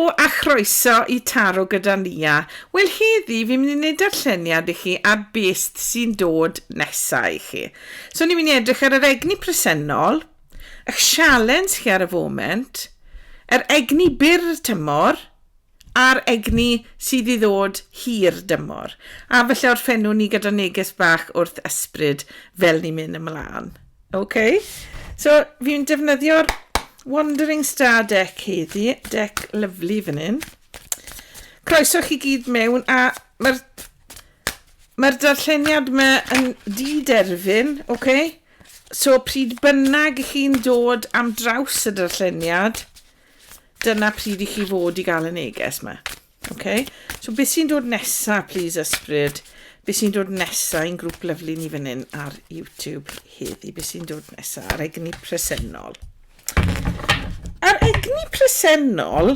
Helo a chroeso I taro gyda nia. Wel heddi fi'n mynd I wneud darlleniad I chi ar beth sy'n dod nesaf I chi. So ni'n mynd I edrych ar yr egni presennol, eich sialens chi ar y foment, yr egni byr tymor, a'r egni sydd I ddod hir dymor. A felly orffenw ni gyda neges bach wrth ysbryd fel ni'n mynd ymlaen. Okay? So fi'n defnyddio'r Wandering Star deck heddi, deck lyflu fan hyn. Croeso chi gyd mewn a mae'r darlleniad yma yn Diderfyn, okay? So pryd bynnag chi'n dod am draws y darlleniad, dyna pryd I chi fod I gael y neges yma. Okay? So beth sy'n dod nesaf, please ysbryd? Beth sy'n dod nesaf i'n grŵp lyflu ni fan hyn ar YouTube heddi? Beth sy'n dod nesaf? Ar egni presennol. Ar egni presennol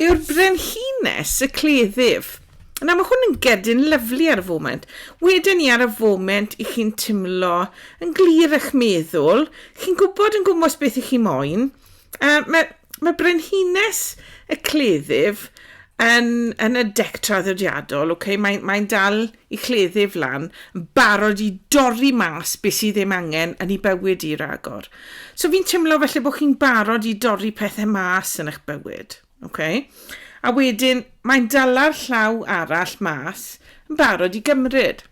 yw'r brenhines y cleddyf. Na mae hwn yn gedyn lyflu ar y foment. Wedyn ni ar y foment I chi'n timlo yn glir eich meddwl. Chi'n gwybod yn gwmwys beth I chi moyn. Mae brenhines y cleddyf yn y dec traddodiadol. Okay? Mae'n dal I cleddyf lan, yn barod I dorri mas beth sydd ddim angen yn ei bywyd I ragor. So fi'n timlo felly bod chi'n barod I dorri pethau mas yn eich bywyd. Okay? A wedyn, mae'n dala'r llaw arall mas yn barod I gymryd.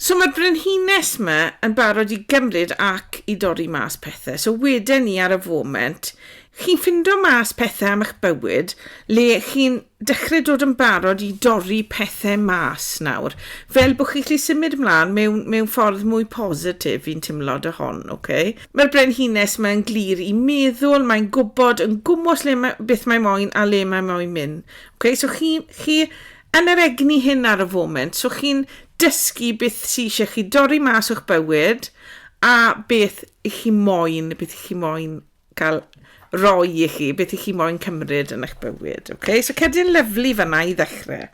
So mae'r brenhines yma yn barod I gymryd ac I dorri mas pethau. So wedyn ni ar y foment, chi'n ffindo mas pethau am eich bywyd, le chi'n dechrau dod yn barod I dorri pethau mas nawr. Fel bod chi'n gallu symud ymlaen mewn ffordd mwy positif fi'n timlo dy hon, okay? Mae'r brenhines yma yn glir I meddwl, mae'n gwybod yn gwmwys beth mae moyn a le mae moyn mynd. Okay? So chi yn yr egni hyn ar y foment, so chi'n dysgu beth sy'n eisiau chi dorri mas o'ch bywyd a beth I chi moyn cael roi I chi, beth I chi moyn cymryd yn eich bywyd. Okay? So cerdiau'n lyflu fanna I ddechrau.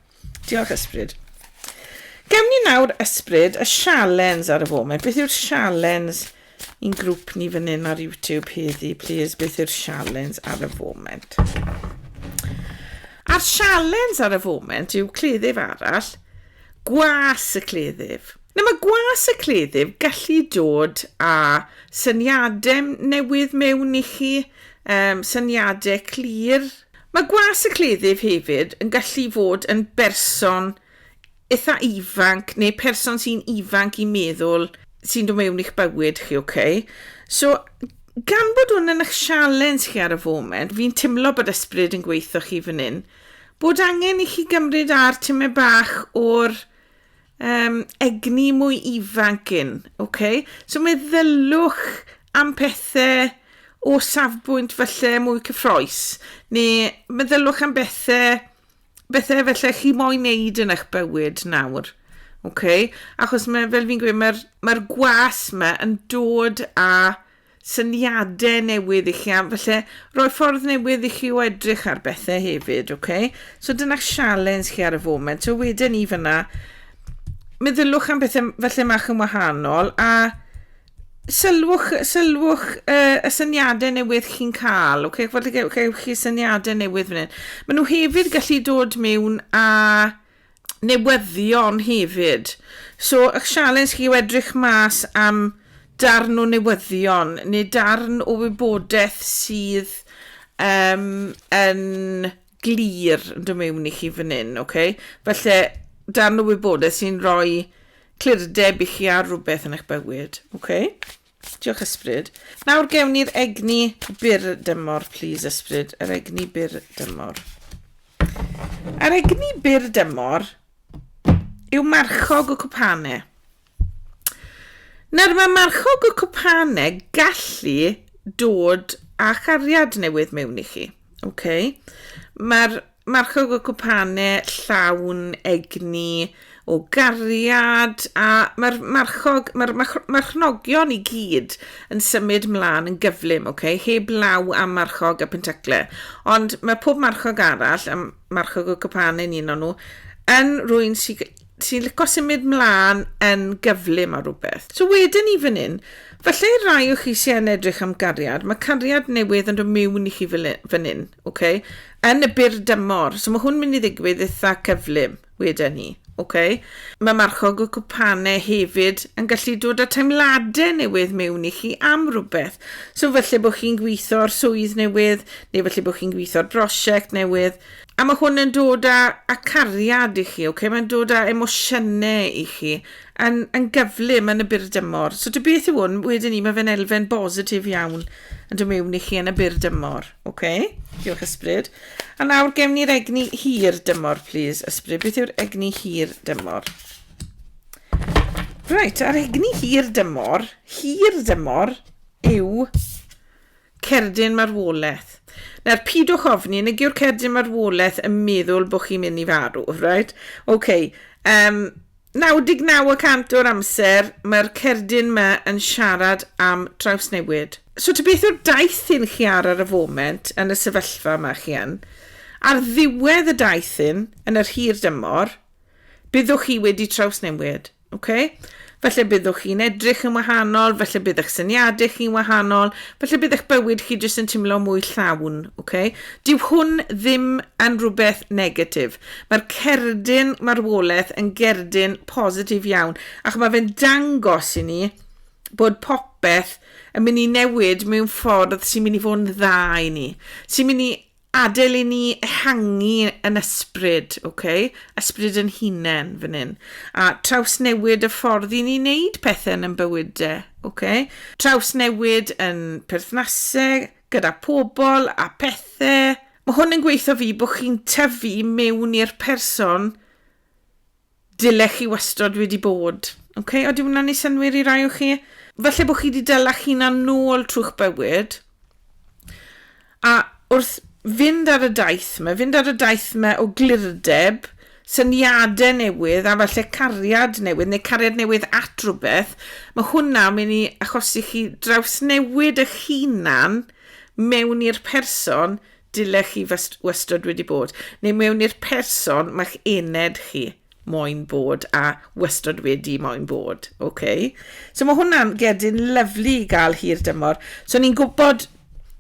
Diolch ysbryd. Gawn ni nawr ysbryd y sialens ar y foment. Beth yw'r sialens i'n grŵp ni fan hyn ar YouTube heddi, please? Beth yw'r sialens ar y foment? A'r sialens ar y foment yw cleddyf arall, gwas y cleddyf. Na mae gwas y cleddyf gallu dod a syniadau newydd mewn I chi, syniadau clir. Mae gwas y cleddyf hefyd yn gallu fod yn berson eitha ifanc neu person sy'n ifanc I meddwl sy'n dod mewn i'ch bywyd chi, okay? So, gan bod hwn yn eich sialens chi ar y foment, fi'n timlo bod ysbryd yn gweithio chi fan hyn, bod angen I chi gymryd ar tyma bach o'r egni mwy ifanc yn, okay? So meddylwch am pethau o safbwynt falle mwy cyffroes, neu meddylwch am bethau falle chi moyn neud yn eich bywyd nawr, okay? Achos fel fi'n gweud, mae'r gwas yma yn dod a syniadau newydd I chi, a falle rhoi ffordd newydd I chi o edrych ar bethau hefyd, okay? So dyna'ch sialens chi ar y foment. So wedyn ni fyna, meddylwch am bethau falle mach yn wahanol a sylwch y syniadau newydd chi'n cael, okay? Gewch chi syniadau newydd fan hyn. Maen nhw hefyd gallu dod mewn a newyddion hefyd. So eich sialens chi o edrych mas am darn o newyddion neu darn o wybodaeth sydd yn glir yn dod mewn I chi fan hyn, okay? Felly darn o wybodaeth sy'n rhoi clirdeb I chi ar rhywbeth yn eich bywyd, okay? Diolch ysbryd. Nawr gewn ni'r egni byr dymor, please ysbryd. Yr egni byr dymor. Yr egni byr dymor yw marchog o cwpanau. Nawr mae marchog o cwpanau gallu dod â chariad newydd mewn I chi, okay? Mae'r marchog o cwpanau llawn egni o gariad a mae'r marchnogion I gyd yn symud mlaen yn gyflym, okay? Heb law am marchog a pentacle. Ond mae pob marchog arall, am marchog o cwpanau un o'n nhw, yn rwy'n sy'n sy'n licio symud mlaen yn gyflym a rhywbeth. So wedyn ni fan hyn, falle rai o chi sy'n edrych am gariad, mae cariad newydd yn dod mewn i chi fan hyn, okay? Yn y byr dymor. So mae hwn mynd i ddigwydd eitha cyflym wedyn ni. Okay? Mae marchog o cwpanau hefyd yn gallu dod â teimladau newydd mewn i chi am rhywbeth. So felly bod chi'n gweithio'r swydd newydd, neu felly bod chi'n gweithio'r brosiect newydd. A mae hwn yn dod â cariad i chi, okay? Mae'n dod â emosiynau i chi yn gyflym yn y byr dymor. So dy beth yw hwn, wedyn ni, mae fe'n elfen bositif iawn yn dod mewn i chi yn y byr dymor. Okay? Diolch Ysbryd. A nawr gem ni'r egni hir dymor, please, Ysbryd. Beth yw'r egni hir dymor? Right, ar egni hir dymor yw cerdyn marwolaeth. Nawr, pidwch ofni, nag yw'r cerdyn marwolaeth yn meddwl bod chi'n mynd i farw, right? Okay, 99% o'r amser, mae'r cerdyn yma yn siarad am Trawsnewid. So, ty beth yw'r daith hyn chi ar y foment yn y sefyllfa yma chi yn? Ar ddiwedd y daith hyn, yn yr hir dymor, byddwch chi wedi Trawsnewid. Okay? Felly byddwch chi'n edrych yn wahanol, felly byddwch syniadau chi'n wahanol, felly byddwch bywyd chi jyst yn teimlo mwy llawn. Okay? Dyw hwn ddim yn rhywbeth negatif. Mae'r cerdyn marwolaeth yn gerdyn positif iawn, ac mae fe'n dangos i ni bod popeth yn mynd i newid mewn ffordd sy'n mynd i fod yn dda i ni. Sy'n mynd i adael i ni ehangu yn ysbryd, okay? Ysbryd yn hunain fan hyn. A trawsnewid y ffordd i ni wneud pethau yn bywydau, okay? Trawsnewid yn perthnasau, gyda pobl a pethau. Mae hwn yn gweithio fi bod chi'n tyfu mewn i'r person dylech chi wastod wedi bod. Okay? Oeddi hwnna'n ei synwyr i rai o chi? Falle bod chi wedi dyla chi'n nôl trwy'ch bywyd. A wrth fynd ar y daith yma o glirdeb, syniadau newydd a falle cariad newydd neu cariad newydd at rhywbeth, mae hwnna mynd i achosi chi drawsnewid eich hunan mewn i'r person dylech chi wastod wedi bod, neu mewn i'r person mae'ch ened chi moyn bod a wastod wedi moyn bod. Okay? So mae hwnna'n gedyn lyflu i gael hir dymor. So ni'n gwybod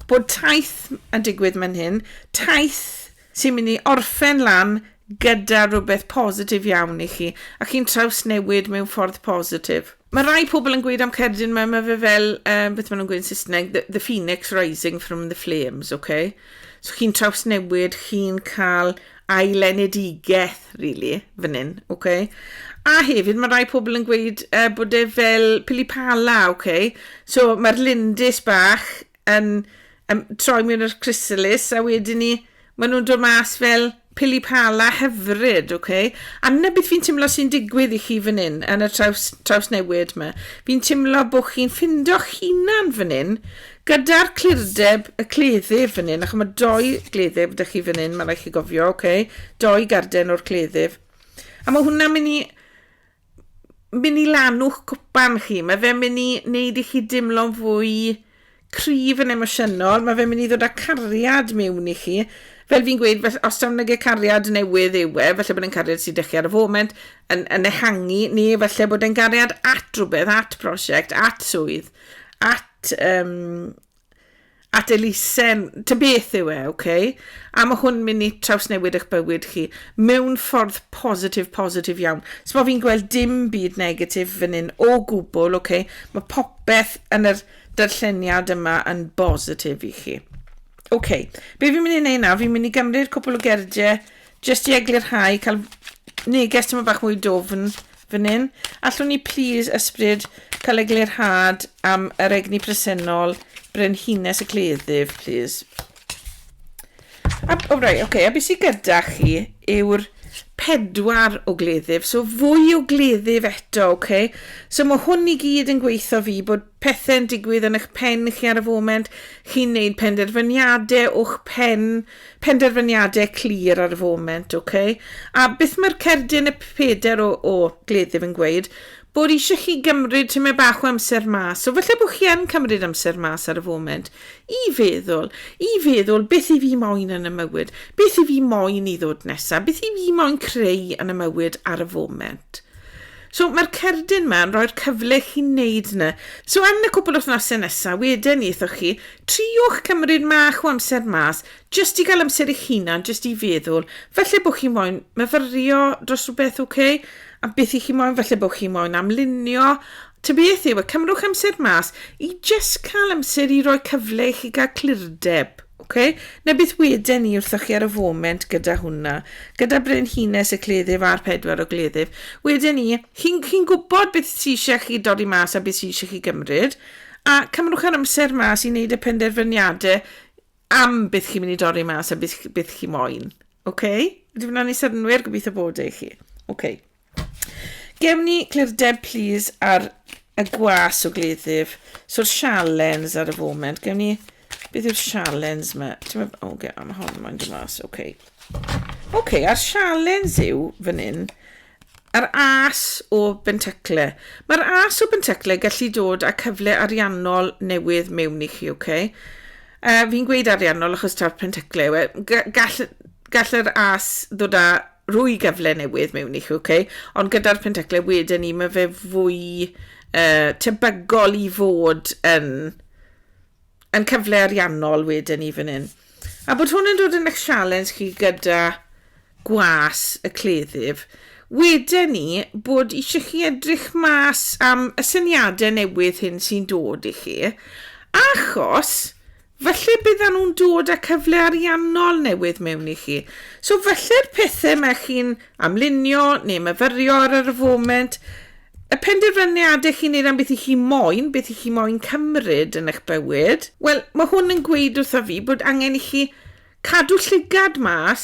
bod taith yn digwydd mewn hyn, taith sy'n mynd i orffen lan gyda rhywbeth positif iawn i chi, a chi'n trawsnewid mewn ffordd positif. Mae rai pobl yn gweud am cerdyn yma, mae fe fel, beth maen nhw'n gweud yn Saesneg, the phoenix rising from the flames, okay? So chi'n trawsnewid, chi'n cael ailenedigaeth, really, fan hyn, okay? A hefyd, mae rai pobl yn gweud bod e fel pilipala, okay? So mae'r lindys bach yn troi mewn yr chrysalis, a wedyn ni, maen nhw'n dod mas fel pilipala hyfryd, okay? A na beth fi'n teimlo sy'n digwydd i chi fan hyn, yn y trawsnewid yma. Fi'n teimlo bod chi'n ffindo'ch hunan fan hyn, gyda'r clirdeb y cleddyf fan hyn, ac mae 2 gleddyf ydych chi fan hyn, mae rhaid chi gofio, okay? 2 garden o'r cleddyf. A mae hwnna'n mynd i lanw'ch cwpan chi, mae fe'n mynd i wneud i chi dimlo'n fwy cryf yn emosiynol, mae fe'n mynd i ddod â cariad mewn i chi. Fel fi'n gweud, os tawn nag e cariad newydd yw e, falle bod e'n cariad sy'n dechrau ar y foment yn ehangu, neu falle bod e'n cariad at rhywbeth, at prosiect, at swydd, at elusen, ta beth yw e, okay? A mae hwn mynd i trawsnewid eich bywyd chi mewn ffordd positif iawn. So mae fi'n gweld dim byd negatif fan hyn o gwbl, okay? Mae popeth yn yr darlleniad yma yn bositif i chi. Okay, be fi'n mynd i wneud nawr, fi'n mynd i gymryd cwpl o gerdiau jyst i eglurhau, cael neges yma bach mwy dofn fan hyn. Allwn ni please Ysbryd cael eglurhad am yr egni presennol brenhines y cleddyf, please. A beth sy'n gyda chi yw'r 4 o gleddyf, so fwy o gleddyf eto, okay? So mae hwn i gyd yn gweithio fi bod pethau'n digwydd yn eich pen chi ar y foment, chi'n neud penderfyniadau o'ch penderfyniadau clir ar y foment, okay? A beth mae'r cerdyn y 4 o gleddyf yn gweud, bod eisiau chi gymryd tyma bach o amser mas. So falle bod chi yn cymryd amser mas ar y foment i feddwl beth i fi moyn yn y mywyd, beth i fi moyn i ddod nesaf, beth i fi moyn creu yn y mywyd ar y foment. So mae'r cerdyn ma'n rhoi'r cyfle chi wneud yna. So yn y cwbl wythnosau nesaf, wedyn eithwch chi, triwch cymryd mach o amser mas, jyst i gael amser eich hunan, jyst i feddwl, falle bod chi moyn myfyrio dros rhywbeth, okay? A beth i chi moyn, falle bod chi moyn amlunio. Ta beth yw, cymrwch amser mas i jyst cael amser i roi cyfle i chi gael clirdeb. Okay? Na beth wedyn ni wrthych chi ar y foment gyda hwnna, gyda brenhines y cleddyf a'r 4 o gleddyf. Wedyn ni, chi'n gwybod beth sy'n eisiau chi dorri mas a beth sy'n eisiau chi gymryd, a cymrwch ar amser mas i wneud y penderfyniadau am beth chi'n mynd i dorri mas a beth chi moyn. Okay? Ydy hwnna'n ei syrnwyr, gobeithio bod eich chi. Okay. Gewn ni clirdeb, please, ar y gwas o gleddyf. So'r sialens ar y foment. Gewn ni... Beth yw'r sialens yma? Oce, am hon mae'n dod mas. Oce, a'r sialens yw fan hyn, yr as o bentycle. Mae'r as o bentycle gallu dod â cyfle ariannol newydd mewn i chi, oce? Fi'n gweud ariannol achos ta'r pentycle. Gall yr as ddod â rwy gyfle newydd mewn i chi, oce? Ond gyda'r pentycle wedyn ni, mae fe fwy tebygol i fod yn cyfle ariannol wedyn ni fan hyn. A bod hwn yn dod yn eich sialens chi gyda gwas y cleddyf, wedyn ni bod eisiau chi edrych mas am y syniadau newydd hyn sy'n dod i chi, achos falle byddan nhw'n dod â cyfle ariannol newydd mewn i chi. So falle'r pethau mae chi'n amlunio neu myfyrio ar y foment, y penderfyniadau chi'n neud am beth i chi moyn cymryd yn eich bywyd, wel, mae hwn yn gweud wrtho fi bod angen i chi cadw llygad mas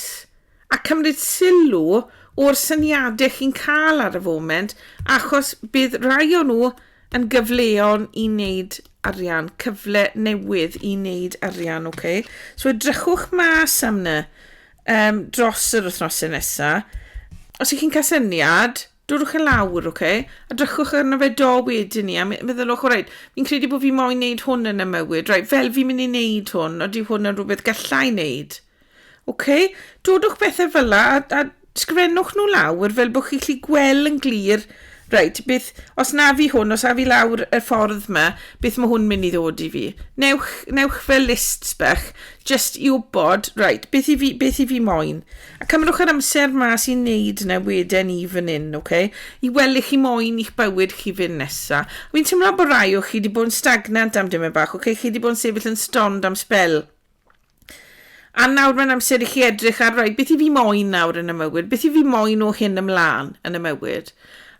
a cymryd sylw o'r syniadau chi'n cael ar y foment, achos bydd rai o nhw yn gyfleon i wneud arian, cyfle newydd i wneud arian, okay? So edrychwch mas am yna dros yr wythnosau nesaf. Os ych chi'n cael syniad, dwrwch y lawr, okay? A drychwch arno fe wedyn ni, a meddylwch, rhaid, fi'n credu bod fi moyn wneud hwn yn y mywyd, rhaid, fel fi'n mynd i wneud hwn, oeddi hwn yn rhywbeth gallai wneud. Okay? Dodwch bethau fel a sgrifennwch nhw lawr fel bod chi'n gallu gweld yn glir, rhaid, beth, os na fi hwn, os na fi lawr y ffordd yma, beth mae hwn mynd i ddod i fi. Newch fel list sbech, just i wybod, rhaid, beth i fi moyn. A cymrwch yr amser mas i wneud yna wedyn ni fan hyn, okay? I weld chi moyn i'ch bywyd chi fynd nesa. Fi'n teimlo bod rai o chi wedi bod yn stagnant am dyma bach, okay? Chi wedi bod yn sefyll yn stond am spel. A nawr mae'n amser i chi edrych ar, rhaid, beth i fi moyn nawr yn y mywyd, beth i fi moyn o hyn ymlaen yn y mywyd.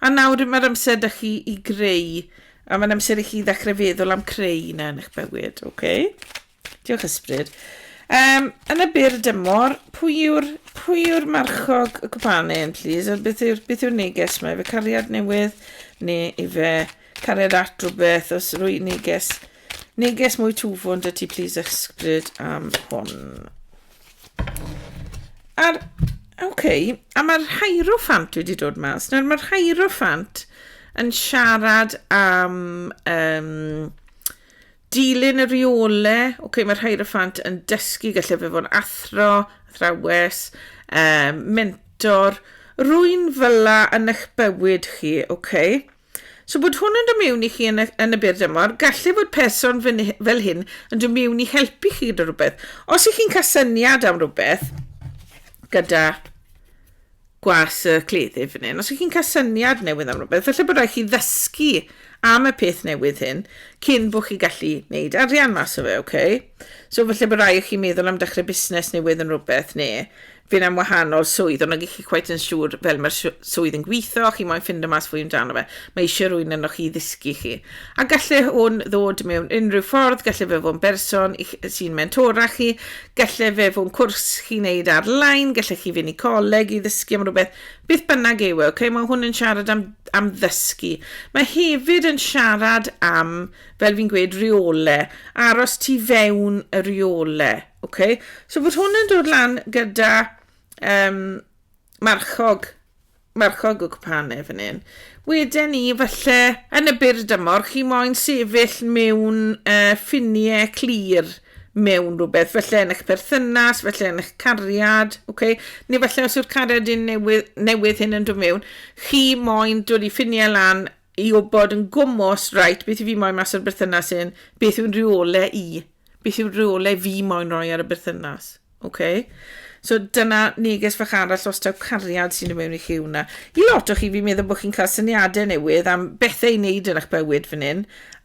A nawr mae'r amser da chi i greu, a mae'n amser i chi ddechrau feddwl am creu yna yn eich bywyd, okay? Diolch ysbryd. Yn y byr dymor, pwy yw'r marchog y cwpanau, please? Beth yw'r neges yma? Efe cariad newydd, neu efe cariad at rhywbeth, os rwy neges mwy twfwn dy ti, please, ysbryd am hwn. A mae'r hierophant wedi dod mas. Nawr mae'r hierophant yn siarad am dilyn y reolau. Mae'r hierophant yn dysgu, gallai fe fod yn athro, athrawes, mentor, rwy'n fyla yn eich bywyd chi, So bod hwn yn dod mewn i chi yn y byr dymor, gallai fod person fel hyn yn dod mewn i helpu chi gyda rhywbeth. Os ych chi'n cael syniad am rhywbeth gyda gwas y cleddyf fan hyn, os ych chi'n cael syniad newydd am rhywbeth, felly bod rhaid chi ddysgu am y peth newydd hyn cyn bod chi gallu wneud arian mas o fe, So felly bod rhaid chi meddwl am dechrau busnes newydd yn rhywbeth, neu fynd am wahanol swydd, ond ag chi quite yn siŵr fel mae'r swydd yn gweithio, chi moyn ffind mas fwy amdano fe. Mae eisiau rhywun yno chi ddysgu chi. A gallai hwn ddod mewn unrhyw ffordd, gallai fe fod yn berson sy'n mentora chi, gallai fe fod yn cwrs chi wneud ar-lein, gallai chi fynd i coleg i ddysgu am rhywbeth. Beth bynnag yw e, Mae hwn yn siarad am ddysgu. Mae hefyd yn siarad am, fel fi'n gweud, reolau, aros ti fewn y reolau. So bod hwn yn dod lan gyda marchog marchog o cwpanau fan hyn. Wedyn ni, falle, yn y byr dymor, chi moyn sefyll mewn ffiniau clir mewn rhywbeth, falle yn eich perthynas, falle yn eich cariad, okay? Neu falle os yw'r cariad newydd hyn yn dod mewn, chi moyn dod i ffiniau lan i wybod yn gwmws, right, beth i fi moyn mas o'r berthynas hyn, beth yw'n rheolau beth yw'r rheolau fi moyn roi ar y berthynas, okay? So dyna neges fach arall os taw cariad sy'n mewn i chi hwnna. I lot o chi fi'n meddwl bod chi'n cael syniadau newydd am bethau i wneud yn eich bywyd fan hyn,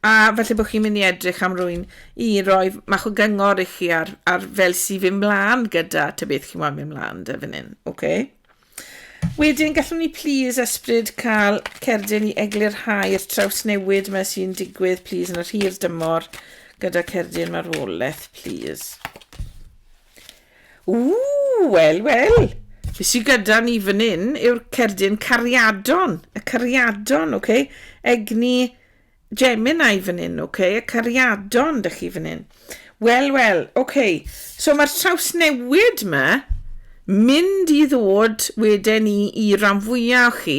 a falle bod chi'n mynd i edrych am rwy'n i roi mach o gyngor i chi ar fel sy'n fynd mlaen gyda ta beth chi'n mynd mlaen dy fan hyn, okay? Wedyn, gallwn ni please ysbryd cael cerdiau'n i eglurhau'r trawsnewid yma sy'n digwydd, please, yn yr hir dymor gyda cerdiau'n marwolaeth, please. Wel. Beth sy'n gyda ni fan hyn yw'r cerdiau'n cariadon. Y cariadon, okay? Egni Gemini fan hyn, okay? Y cariadon, dych chi fan hyn. Wel, okay. So mae'r trawsnewid yma mynd i ddod wedyn ni i ran fwyaf o chi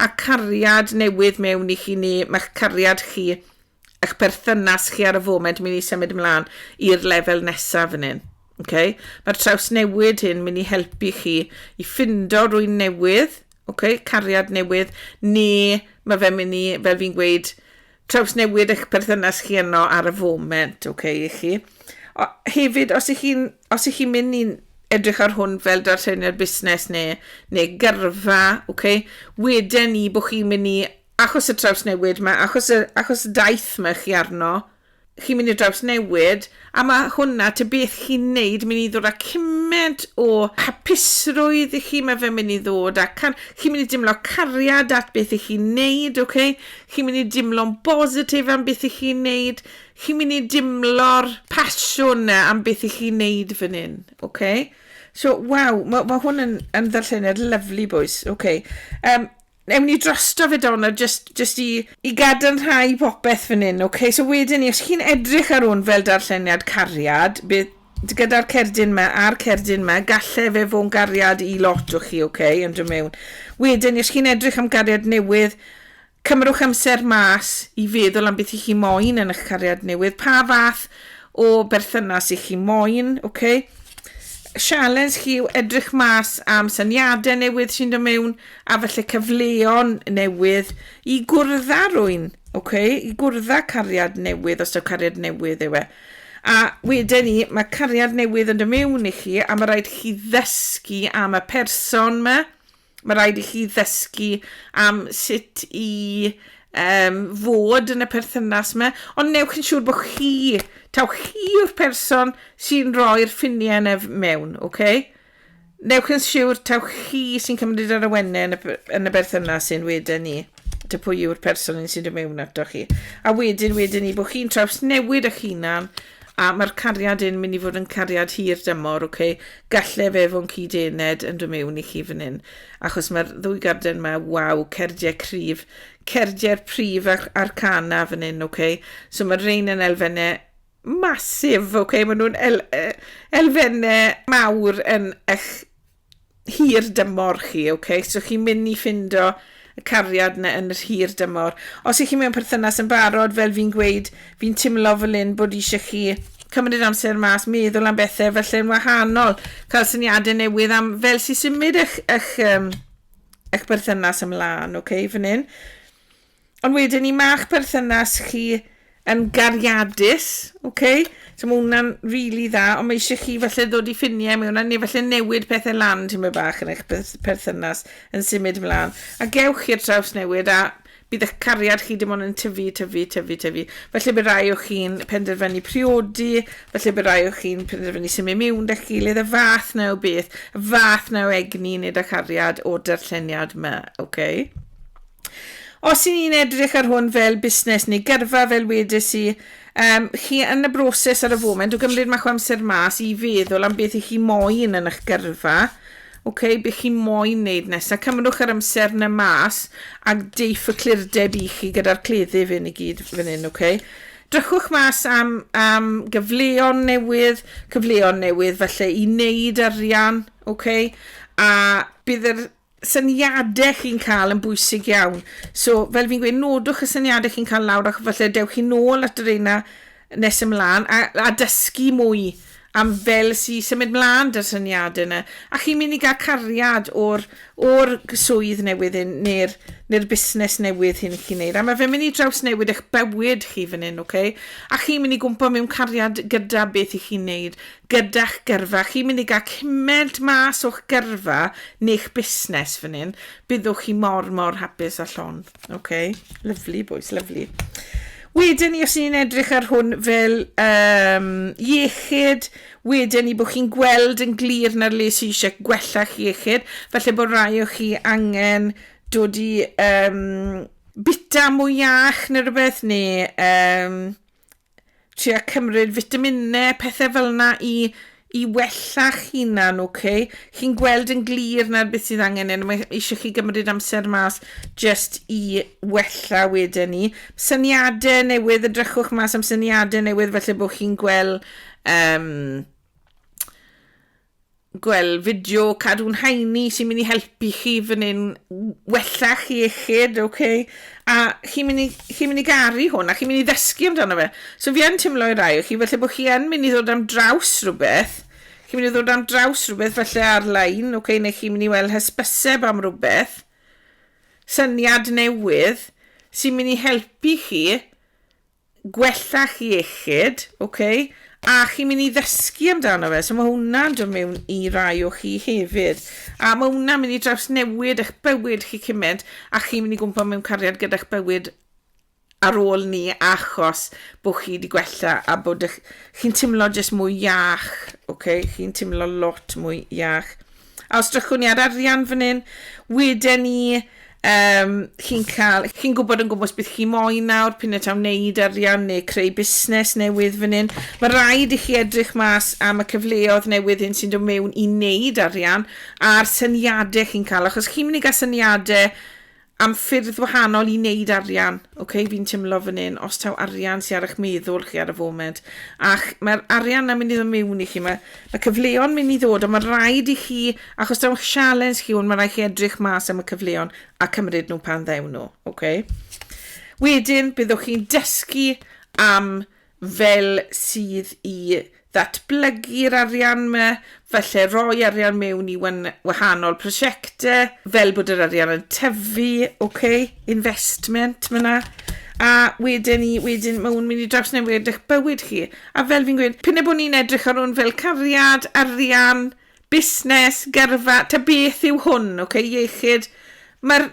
a cariad newydd mewn i chi neu mae'ch cariad chi, eich perthynas chi ar y foment mynd i symud ymlaen i'r lefel nesaf fan hyn. Okay? Mae'r trawsnewid hyn mynd i helpu chi i ffindo rwy'n newydd, okay? Cariad newydd, neu mae fe mynd i, fel fi'n gweud, trawsnewid eich perthynas chi yno ar y foment, okay, i chi. Hefyd, os ych chi'n mynd i edrych ar hwn fel darlleniad busnes neu gyrfa, okay? Wedyn ni bod chi'n mynd i, achos y trawsnewid yma, achos y daith yma chi arno, chi'n mynd i drawsnewid, a mae hwnna ty beth chi'n neud mynd i ddod â cymaint o hapusrwydd i chi mae fe mynd i ddod a chi'n mynd i dimlo cariad at beth i chi'n neud, okay? Chi'n mynd i dimlo'n bositif am beth i chi'n neud, chi'n mynd i dimlo'r pasiwn am beth i chi'n neud fan hyn, okay? So, waw, mae hwn yn ddarlleniad lyflu, boys, okay? Ewn ni drosto fe donna just i gadarnhau popeth fan hyn, okay? So wedyn ni, os chi'n edrych ar hwn fel darlleniad cariad, gyda'r cerdyn yma a'r cerdyn yma, galle fe fo'n gariad i lot o chi, okay? Yn dod mewn. Wedyn ni, os chi'n edrych am gariad newydd, cymrwch amser mas i feddwl am beth i chi moyn yn eich cariad newydd, pa fath o berthynas i chi moyn, okay? Sialens chi yw edrych mas am syniadau newydd sy'n dod mewn a falle cyfleon newydd i gwrdda rwy'n, okay? I gwrdda cariad newydd os yw cariad newydd yw e. A wedyn ni, mae cariad newydd yn dod mewn i chi a mae rhaid chi ddysgu am y person yma. Mae rhaid i chi ddysgu am sut i fod yn y perthynas yma, ond newch yn siŵr bod taw chi yw'r person sy'n rhoi'r ffiniau yna mewn, okay? Newch yn siŵr taw chi sy'n cymryd ar y wennau yn y berthynas sy'n wedyn ni, dy pwy yw'r person sy'n dod mewn ato chi. A wedyn ni bod chi'n trawsnewid eich hunan, a mae'r cariad yn mynd i fod yn cariad hir dymor, okay? Galle fe fo'n cyd-ened yn dod mewn i chi fan hyn. Achos mae'r ddwy garden yma, waw, cerdiau cryf. Cerdiau'r prif a'r cana fan hyn, okay? So mae'r rhain yn elfennau masif, okay? Mae nhw'n elfennau mawr yn eich hir dymor chi, okay? So chi'n mynd i ffindo y cariad yna yn yr hir dymor. Os ych chi mewn perthynas yn barod, fel fi'n gweud, fi'n timlo fel un bod eisiau chi cymryd amser mas, meddwl am bethau felly'n wahanol, cael syniadau newydd am fel sy'n symud eich perthynas ymlaen, okay, fan hyn. Ond wedyn ni ma'ch perthynas chi yn gariadus, okay? So mae hwnna'n really dda, ond mae eisiau chi falle ddod i ffiniau mewn a neu falle newid pethau lan ti'n mynd bach yn eich perthynas yn symud ymlaen. A gewch chi'r trawsnewid a bydd eich cariad chi dim ond yn tyfu. Felly bydd rai o chi'n penderfynu priodi, felly bydd rai o chi'n penderfynu symud mewn d'ch gilydd, y fath na o beth, y fath na o egni neu dy cariad o darlleniad yma, okay? Os i ni'n edrych ar hwn fel busnes neu gyrfa fel wedys i, chi yn y broses ar y foment o gymryd ma'ch amser mas i feddwl am beth i chi moyn yn eich gyrfa, okay, beth chi moyn wneud nesaf. Cymrwch yr amser yna mas a deiff y clirdeb i chi gyda'r cleddyf yn i gyd fan hyn, okay? Drychwch mas am gyfleon newydd falle i wneud arian, okay? A bydd syniadau chi'n cael yn bwysig iawn. So, fel fi'n gweud, nodwch y syniadau chi'n cael lawr ac falle dewch chi nôl at yr eina nes ymlaen a dysgu mwy am fel sy'n symud mlaen dy'r syniadau yna. A chi'n mynd i gael cariad o'r swydd newydd neu'r busnes newydd hyn chi'n neud. A mae fe'n mynd i drawsnewid eich bywyd chi fan hyn, okay? A chi'n mynd i gwmpa mewn cariad gyda beth i chi'n neud, gyda'ch gyrfa. Chi'n mynd i gael cyment mas o'ch gyrfa neu'ch busnes fan hyn. Byddwch chi mor hapus a llon. Okay? Lyfli, boys, lyfli. Wedyn ni, os ni'n edrych ar hwn fel iechyd, wedyn ni bod chi'n gweld yn glir na'r le sy'n eisiau gwella'ch iechyd, felly bod rai o chi angen dod i bita mwy iach neu rhywbeth, neu trio cymryd fitaminau, pethau fel yna i wella'ch hunan, okay? Chi'n gweld yn glir na'r beth sydd angen yn, mae eisiau chi gymryd amser mas just i wella wedyn ni. Syniadau newydd, edrychwch mas am syniadau newydd, felly bod chi'n gweld fideo cadw'n haeni sy'n mynd i helpu chi fan hyn wella'ch iechyd, okay? A chi'n mynd i garu hwn, a chi'n mynd i ddysgu amdano fe. So fi yn teimlo i rai o chi, felly bod chi yn mynd i ddod am draws rhywbeth, chi'n mynd i ddod am draws rhywbeth felly ar-lein, okay? Neu chi'n mynd i weld hysbyseb am rhywbeth, syniad newydd, sy'n mynd i helpu chi gwella'ch iechyd, okay? A chi'n mynd i ddysgu amdano fe, so mae hwnna'n dod mewn i rai o chi hefyd. A mae hwnna'n mynd i drawsnewid eich bywyd chi cymaint, a chi'n mynd i gwmpa mewn cariad gyda'ch bywyd ar ôl ni, achos bod chi wedi gwella a bod chi'n teimlo jyst mwy iach, okay? Chi'n teimlo lot mwy iach. A os drychwn ni ar arian fan hyn, wedyn ni chi'n gwybod yn gwybod beth chi moyn nawr, pyn taw wneud arian neu creu busnes newydd fan hyn. Mae rhaid i chi edrych mas am y cyfleoedd newydd hyn sy'n dod mewn i wneud arian a'r syniadau chi'n cael, achos chi'n mynd i gael syniadau am ffyrdd wahanol i wneud arian. Okay? Fi'n teimlo fan hyn, os taw arian sy'n ar eich meddwl chi ar y foment. Ach, mae'r arian na mynd i ddod mewn i chi. Mae cyfleon mynd i ddod, ond mae rhaid i chi, achos taw eich sialens chi hwn, mae rhaid chi edrych mas am y cyfleon a cymryd nhw pan ddewn nhw. Okay? Wedyn, byddwch chi'n dysgu am fel sydd i ddatblygu'r arian me, felly roi arian mewn i wahanol prosiectau, fel bod yr arian yn tyfu, okay? Investment myna. A wedyn mae hwn mynd i drawsnewid eich bywyd chi. A fel fi'n gweud, pyn bod ni'n edrych ar hwn fel cariad, arian, busnes, gyrfa, ta beth yw hwn, okay? Iechyd. Mae'r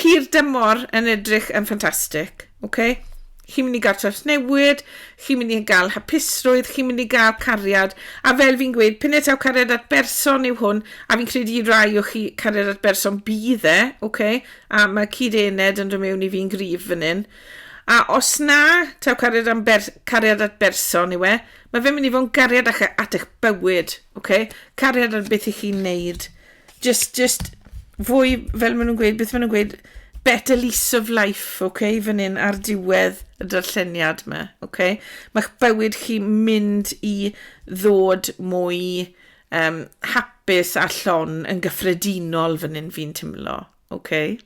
hir dymor yn edrych yn ffantastig, okay? Chi'n mynd i gael Trawsnewid, chi'n mynd i gael hapusrwydd, chi'n mynd i gael cariad, a fel fi'n gweud, pyn taw cariad at berson yw hwn, a fi'n credu i rai o chi cariad at berson bydd okay? A mae cyd-ened yn dod mewn i fi'n grif fan hyn. A os na taw cariad at berson yw mae fe'n mynd i fod yn cariad at eich bywyd, okay? Cariad at beth i chi'n neud. Just fwy, fel maen nhw'n gweud, beth maen nhw'n gweud, better lease of life, okay, fan hyn ar diwedd y darlleniad yma, okay? Mae'ch bywyd chi mynd i ddod mwy hapus a llon yn gyffredinol fan hyn fi'n teimlo, okay?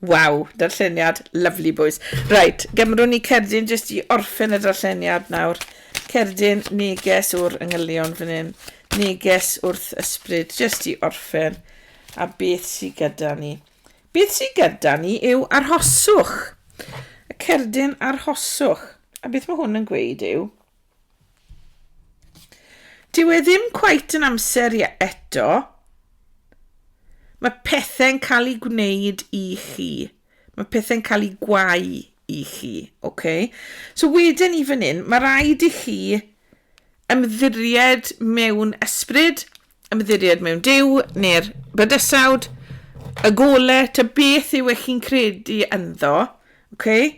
Waw, darlleniad, lovely boys. Right, gymrwn ni cerdyn jyst i orffen y darlleniad nawr. Cerdyn neges o'r ynghylion fan hyn, neges wrth ysbryd, jyst i orffen, a beth sy'n gyda ni. Beth sy'n gyda ni yw arhoswch. Y cerdyn arhoswch. A beth mae hwn yn gweud yw, dyw e ddim cweit yn amser eto. Mae pethau'n cael ei gwneud i chi. Mae pethau'n cael ei gwau i chi. Okay? So wedyn ni fan hyn, mae rhaid i chi ymddiried mewn ysbryd, ymddiried mewn Duw, neu'r bydysawd, y golau, ta beth yw eich chi'n credu ynddo, okay?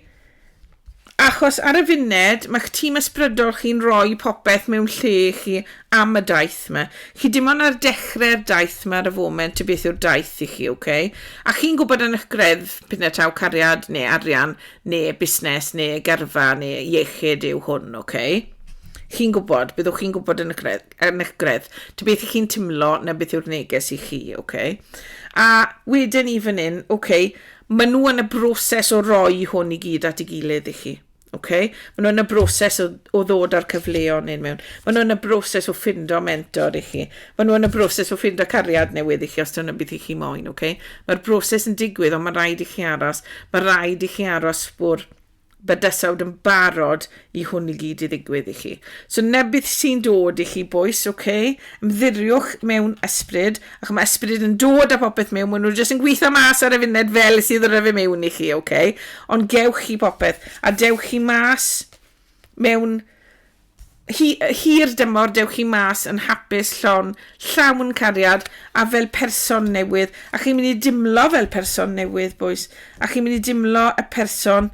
Achos ar y funed, mae'ch tîm ysbrydol chi'n rhoi popeth mewn lle chi am y daith yma. Chi dim ond ar dechrau'r daith yma ar y foment, ta beth yw'r daith i chi, okay? A chi'n gwybod yn eich greddf, pyn taw cariad, neu arian, neu busnes, neu gyrfa, neu iechyd yw hwn, okay? chi'n gwybod, byddwch chi'n gwybod yn eich gredd, ta beth chi'n timlo na beth yw'r neges I chi, okay? A wedyn I fan hyn, okay, maen nhw yn y broses o roi hwn I gyd at I gilydd I chi. Okay? Maen nhw yn y broses o ddod â'r cyfleon un mewn. Maen nhw yn y broses o ffindo mentor I chi. Maen nhw yn y broses o ffindo cariad newydd I chi os dyna beth I chi moyn. Okay? Mae'r broses yn digwydd ond mae rhaid I chi aros. Mae rhaid I chi aros bod bydysawd yn barod I hwn I gyd I ddigwydd I chi. So nebydd sy'n dod I chi boes, okay? Ymddiriwch mewn ysbryd, ac mae ysbryd yn dod â popeth mewn, maen nhw jyst yn gweithio mas ar y funed fel sydd yr yfy mewn I chi, okay? Ond gewch chi popeth, a dewch chi mas mewn hir dymor, dewch chi mas yn hapus, llawn cariad, a fel person newydd, a chi'n mynd I dimlo fel person newydd, boes, a chi'n mynd I dimlo y person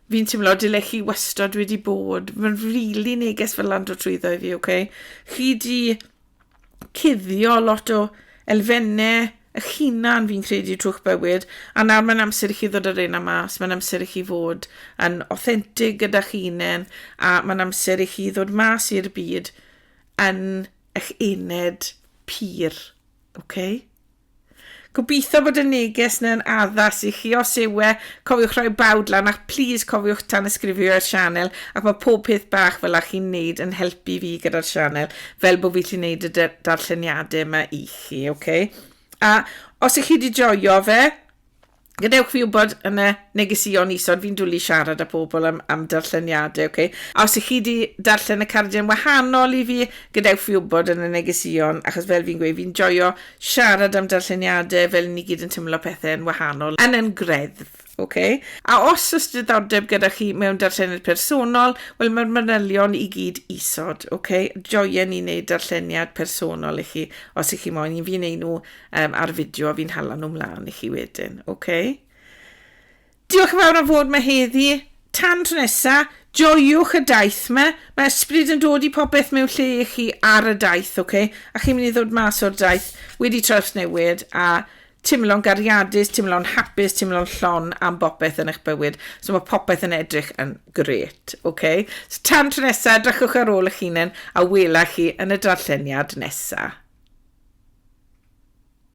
fi'n teimlo dyle chi wastad wedi bod. Mae'n rili neges fel land o trwyddo I fi, okay? Chi di cuddio lot o elfennau eich hunan fi'n credu trwy'ch bywyd, a nawr mae'n amser I chi ddod ar ein mas, mae'n amser I chi fod yn authentic gyda'ch hunan, a mae'n amser I chi ddod mas i'r byd yn eich uned pur, okay? Gobeithio bod y neges na'n addas I chi os yw cofiwch rhoi bawd lan ac please cofiwch tan ysgrifio ar sianel ac mae pob peth bach fel ych chi'n neud yn helpu fi gyda'r sianel fel bod fi chi'n neud y darlleniadau yma I chi, okay? A os ych chi wedi joio fe, gadewch fi wybod yn y negesion isod fi'n dwlu siarad â pobl am darlleniadau, okay? A os ych chi wedi darllen y cardiau'n wahanol I fi, gadewch fi wybod yn y negesion, achos fel fi'n gweud, fi'n joio siarad am darlleniadau fel ni gyd yn tymlo pethau'n wahanol yn greddf, okay? A os oes diddordeb gyda chi mewn darlleniad personol, wel mae'r manylion I gyd isod, okay? Joien I wneud darlleniad personol I chi, os ych chi moyn, fi'n neud nhw ar fideo, fi'n hala nhw mlaen I chi wedyn, okay? Diolch yn fawr am fod mae heddi. Tan tro nesa, joiwch y daith yma. Mae ysbryd yn dod I popeth mewn lle I chi ar y daith, okay? A chi'n mynd I ddod mas o'r daith wedi Trawsnewid a timlo'n gariadus, timlo'n hapus, timlo'n llon am bopeth yn eich bywyd. So mae popeth yn edrych yn gret, okay? So tan tro nesa, drychwch ar ôl eich hunan a wela chi yn y darlleniad nesa.